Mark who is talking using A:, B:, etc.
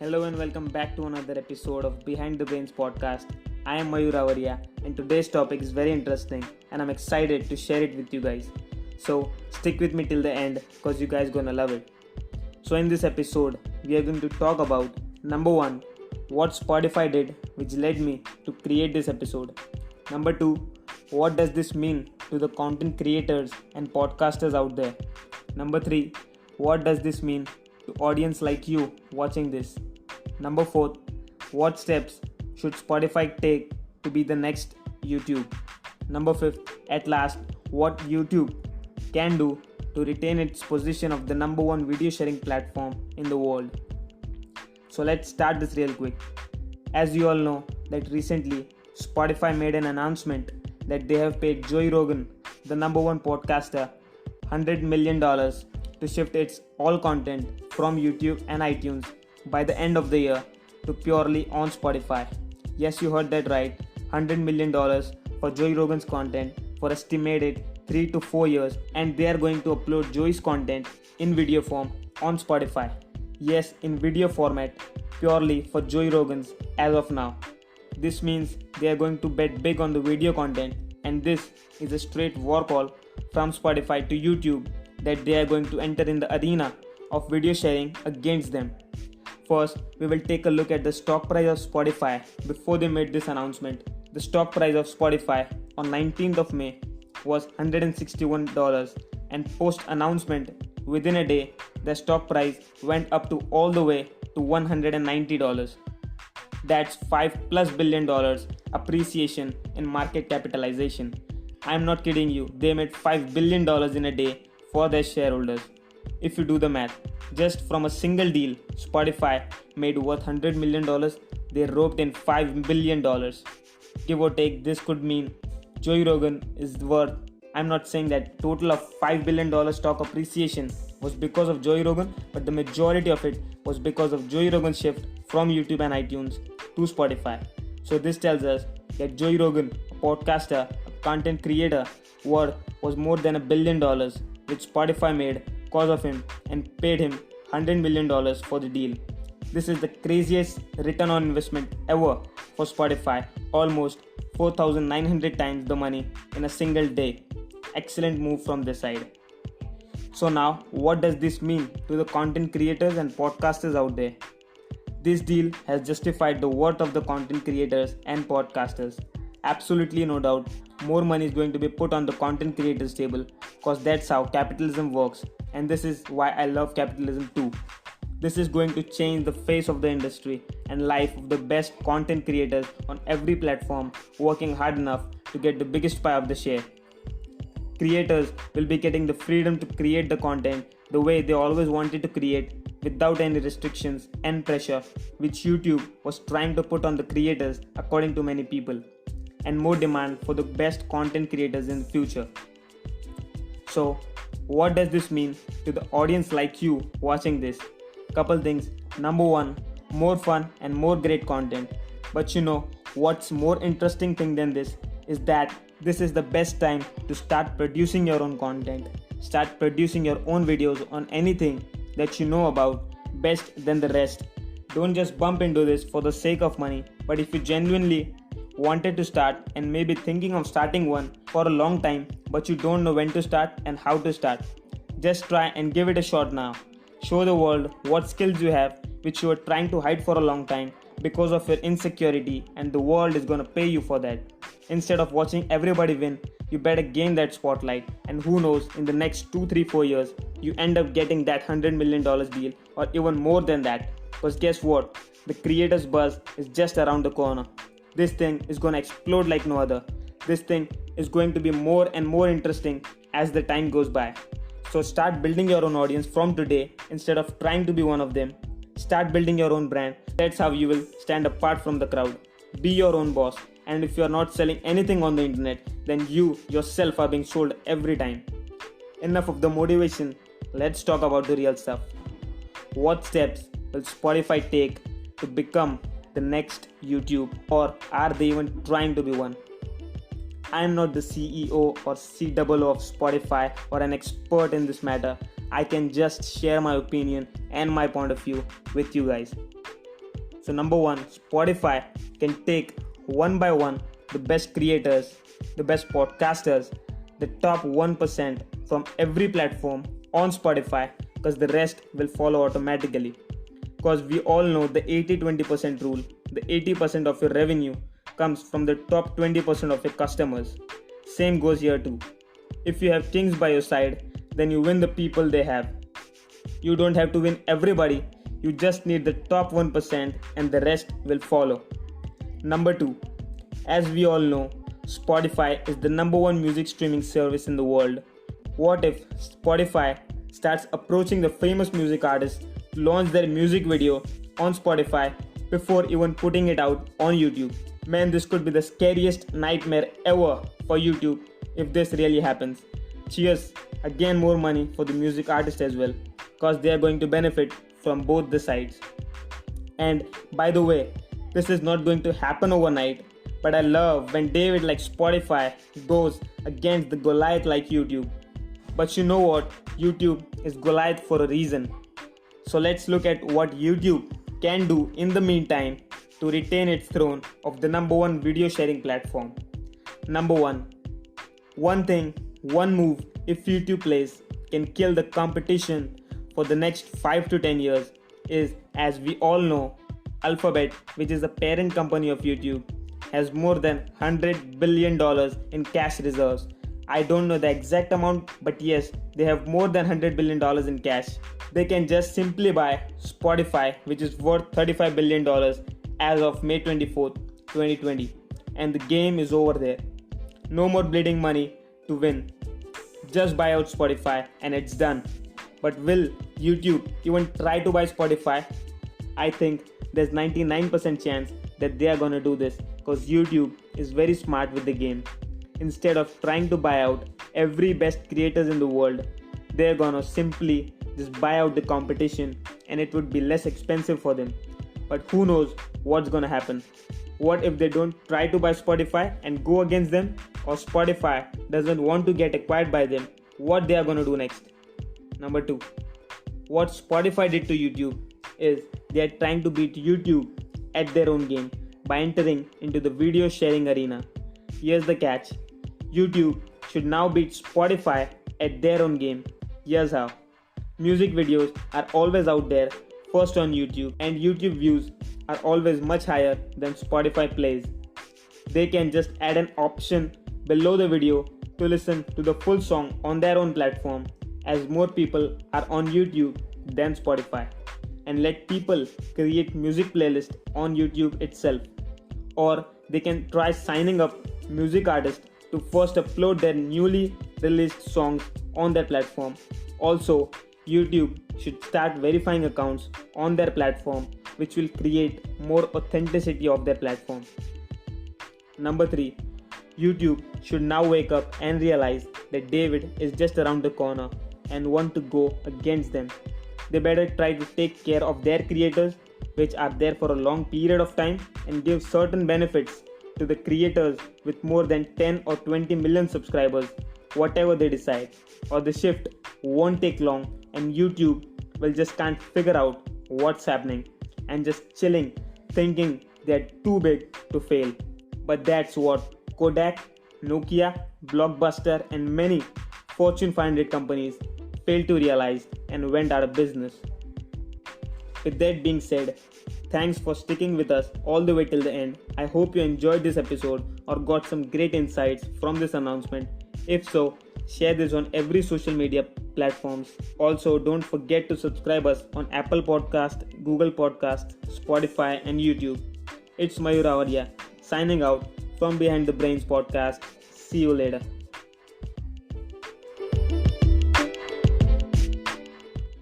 A: Hello and welcome back to another episode of Behind the Brains podcast. I am Mayur Avaria and today's topic is very interesting and I'm excited to share it with you guys. So stick with me till the end because you guys gonna love it. So in this episode, we are going to talk about number 1, what Spotify did which led me to create this episode. Number 2, what does this mean to the content creators and podcasters out there? Number 3, what does this mean to audience like you watching this? Number 4, what steps should Spotify take to be the next YouTube? Number 5, at last, what YouTube can do to retain its position of the number 1 video sharing platform in the world. So let's start this real quick. As you all know that recently Spotify made an announcement that they have paid Joe Rogan, the number 1 podcaster, $100 million to shift its all content from YouTube and iTunes by the end of the year to purely on Spotify. Yes, you heard that right. $100 million for Joe Rogan's content for estimated 3 to 4 years, and they are going to upload Joe's content in video form on Spotify. Yes, in video format purely for Joe Rogan's as of now. This means they are going to bet big on the video content, and this is a straight war call from Spotify to YouTube that they are going to enter in the arena of video sharing against them. First, we will take a look at the stock price of Spotify before they made this announcement. The stock price of Spotify on 19th of May was $161, and post announcement within a day the stock price went up to all the way to $190. That's $5+ billion appreciation in market capitalization. I'm not kidding you, they made $5 billion in a day for their shareholders. If you do the math, just from a single deal, Spotify made worth $100 million, they roped in $5 billion. Give or take, this could mean Joe Rogan is worth, I'm not saying that total of $5 billion stock appreciation was because of Joe Rogan, but the majority of it was because of Joe Rogan's shift from YouTube and iTunes to Spotify. So this tells us that Joe Rogan, a podcaster, a content creator, worth was more than $1 billion, which Spotify made cause of him and paid him $100 million for the deal. This is the craziest return on investment ever for Spotify, almost 4,900 times the money in a single day. Excellent move from this side. So now, what does this mean to the content creators and podcasters out there? This deal has justified the worth of the content creators and podcasters. Absolutely no doubt, more money is going to be put on the content creators table because that's how capitalism works, and this is why I love capitalism too. This is going to change the face of the industry and life of the best content creators on every platform working hard enough to get the biggest pie of the share. Creators will be getting the freedom to create the content the way they always wanted to create without any restrictions and pressure which YouTube was trying to put on the creators according to many people, and more demand for the best content creators in the future. So, what does this mean to the audience like you watching this? Couple things. Number 1, more fun and more great content. But you know what's more interesting thing than this is that this is the best time to start producing your own content. Start producing your own videos on anything that you know about best than the rest. Don't just bump into this for the sake of money, but if you genuinely wanted to start and maybe thinking of starting one for a long time, but you don't know when to start and how to start, just try and give it a shot now. Show the world what skills you have which you are trying to hide for a long time because of your insecurity, and the world is gonna pay you for that. Instead of watching everybody win, you better gain that spotlight, and who knows, in the next 2, 3, 4 years, you end up getting that $100 million deal or even more than that. Because guess what? The creators buzz is just around the corner. This thing is gonna explode like no other. This thing is going to be more and more interesting as the time goes by. So start building your own audience from today instead of trying to be one of them. Start building your own brand. That's how you will stand apart from the crowd. Be your own boss. And if you are not selling anything on the internet, then you yourself are being sold every time. Enough of the motivation. Let's talk about the real stuff. What steps will Spotify take to become the next YouTube, or are they even trying to be one? I am not the CEO or COO of Spotify or an expert in this matter. I can just share my opinion and my point of view with you guys. So number one, Spotify can take one by one the best creators, the best podcasters, the top 1% from every platform on Spotify, because the rest will follow automatically. Because we all know the 80-20% rule. The 80% of your revenue comes from the top 20% of your customers. Same goes here too. If you have kings by your side, then you win the people they have. You don't have to win everybody, you just need the top 1% and the rest will follow. Number 2. As we all know, Spotify is the number one music streaming service in the world. What if Spotify starts approaching the famous music artists to launch their music video on Spotify before even putting it out on YouTube? Man, this could be the scariest nightmare ever for YouTube if this really happens. Cheers, again more money for the music artist as well, because they are going to benefit from both the sides. And by the way, this is not going to happen overnight, but I love when David like Spotify goes against the Goliath like YouTube. But you know what? YouTube is Goliath for a reason. So let's look at what YouTube can do in the meantime to retain its throne of the number one video sharing platform. Number 1. One thing, one move if YouTube plays can kill the competition for the next 5 to 10 years is, as we all know, Alphabet, which is the parent company of YouTube, has more than $100 billion in cash reserves. I don't know the exact amount, but yes, they have more than $100 billion in cash. They can just simply buy Spotify, which is worth $35 billion as of May 24th, 2020. And the game is over there. No more bleeding money to win. Just buy out Spotify and it's done. But will YouTube even try to buy Spotify? I think there's 99% chance that they are gonna do this, because YouTube is very smart with the game. Instead of trying to buy out every best creators in the world, they're gonna simply just buy out the competition and it would be less expensive for them. But who knows what's gonna happen? What if they don't try to buy Spotify and go against them, or Spotify doesn't want to get acquired by them? What they are gonna do next? Number 2. What Spotify did to YouTube is they are trying to beat YouTube at their own game by entering into the video sharing arena. Here's the catch. YouTube should now beat Spotify at their own game. Here's how. Music videos are always out there first on YouTube, and YouTube views are always much higher than Spotify plays. They can just add an option below the video to listen to the full song on their own platform, as more people are on YouTube than Spotify, and let people create music playlists on YouTube itself. Or they can try signing up music artists to first upload their newly released songs on their platform. Also, YouTube should start verifying accounts on their platform, which will create more authenticity of their platform. Number 3. YouTube should now wake up and realize that David is just around the corner and want to go against them. They better try to take care of their creators, which are there for a long period of time, and give certain benefits to the creators with more than 10 or 20 million subscribers, whatever they decide. Or the shift won't take long and YouTube will just can't figure out what's happening and just chilling, thinking they're too big to fail. But that's what Kodak, Nokia, Blockbuster and many Fortune 500 companies failed to realize and went out of business. With that being said, thanks for sticking with us all the way till the end. I hope you enjoyed this episode or got some great insights from this announcement. If so, share this on every social media platforms. Also, don't forget to subscribe us on Apple Podcast, Google Podcast, Spotify and YouTube. It's Mayur Avaria signing out from Behind the Brains podcast. See you later.